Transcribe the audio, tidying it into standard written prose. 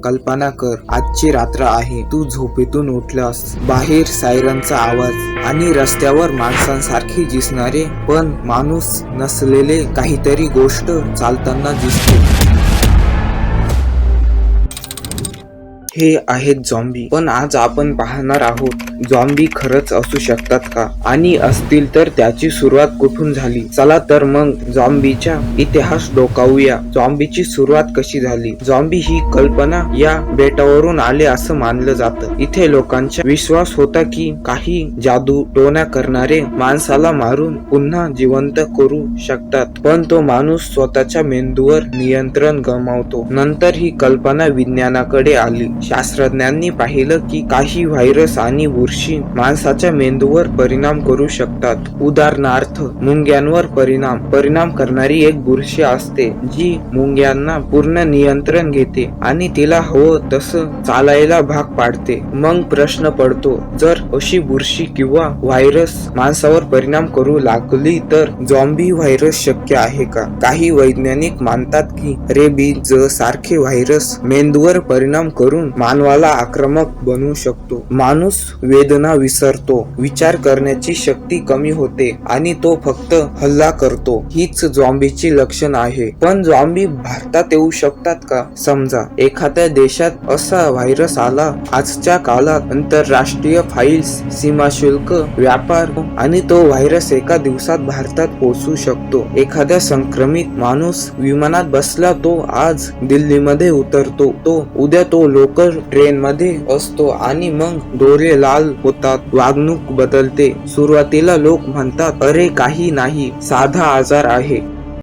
कल्पना कर, आजची रात्र आहे. तू झोपेतून उठलास. बाहेर सायरनचा आवाज आणि रस्त्यावर माणसांसारखे दिसणारे पण माणूस नसलेले काहीतरी गोष्ट चालताना दिसते. हे आहेत झॉम्बी. पण आज आपण पाहणार आहोत झॉम्बी खरंच असू शकतात का, आणि असतील तर त्याची सुरुवात कुठून झाली. चला तर मग झॉम्बीचा इतिहास डोकावूया. झॉम्बीची सुरुवात कशी झाली. झॉम्बी ही कल्पना या बेटावरून आले असं मानलं जातं. इथे लोकांचा विश्वास होता की काही जादू टोना करणारे माणसाला मारून पुन्हा जिवंत करू शकतात, पण तो माणूस स्वतःच्या मेंदूवर नियंत्रण गमावतो. नंतर ही कल्पना विज्ञानाकडे आली. शास्त्रज्ञांनी पाहिलं की काही व्हायरस आणि बुरशी माणसाच्या मेंदूवर परिणाम करू शकतात. उदाहरणार्थ मुंग्यांवर परिणाम करणारी एक बुरशी असते जी मुंग्यांना पूर्ण नियंत्रण घेते आणि तिला हवं तसं चालायला भाग पाडते. मग प्रश्न पडतो, जर अशी बुरशी किंवा व्हायरस माणसावर परिणाम करू लागली तर झॉम्बी व्हायरस शक्य आहे का? काही वैज्ञानिक मानतात की रेबीज सारखे व्हायरस मेंदूवर परिणाम करून मानवाला आक्रमक बनवू शकतो. माणूस वेदना विसरतो, विचार करण्याची शक्ती कमी होते आणि तो फक्त हल्ला करतो. हीच झॉम्बीची लक्षण आहे. पण झॉम्बी भारतात येऊ शकतात का? समजा एखाद्या देशात असा व्हायरस आला. आजच्या काळात आंतरराष्ट्रीय फाईल्स, सीमाशुल्क, व्यापार आणि तो व्हायरस एका दिवसात भारतात पोहोचू शकतो. एखाद्या संक्रमित माणूस विमानात बसला, तो आज दिल्लीमध्ये उतरतो, तो उद्या तो लोकल ट्रेन मध्ये असतो आणि मग डोळे लाल होतात, वागणूक बदलते. सुरुवातीला लोक म्हणतात, अरे काही नाही, साधा आजार आहे.